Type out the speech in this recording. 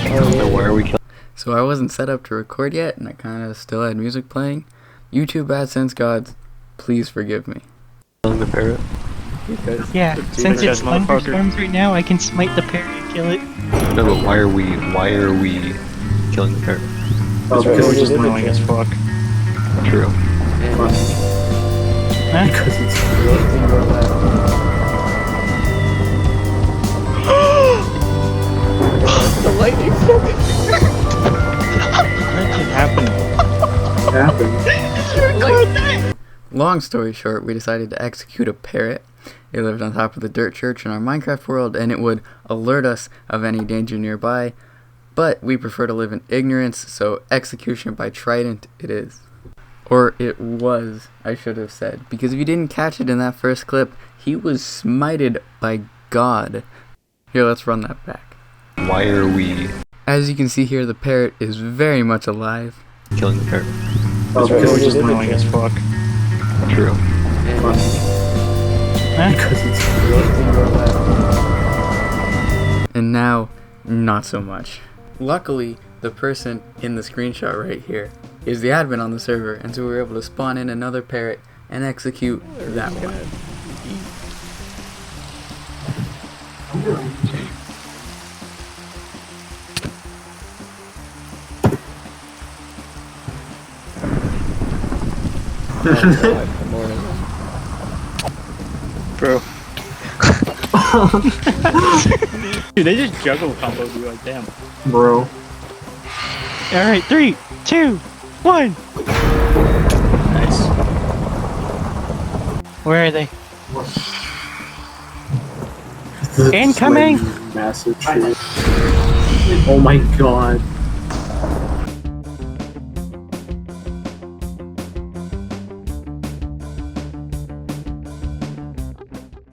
So why are we killing? So I wasn't set up to record yet, and I kind of still had music playing. YouTube AdSense gods, please forgive me. Killing the parrot? Yeah, since it's thunderstorms right now, I can smite the parrot and kill it. No, but why are we killing the parrot? Because we're just annoying as fuck. True. Huh? Because it's The lightning! What just happened? happened. Long story short, we decided to execute a parrot. It lived on top of the dirt church in our Minecraft world, and it would alert us of any danger nearby. But we prefer to live in ignorance, so execution by trident it is. Or it was, I should have said. Because if you didn't catch it in that first clip, he was smited by God. Here, let's run that back. Why are we As you can see here, the parrot is very much alive. killing the parrot? Because we're just annoying as fuck. True. Huh? Because it's And now, not so much. Luckily, the person in the screenshot right here is the admin on the server, and so we were able to spawn in another parrot and execute that one. Bro. Dude, they just juggle comboed you like damn. bro. Alright, 3, 2, 1! Nice. Where are they? Incoming! Massive shit. Oh my god.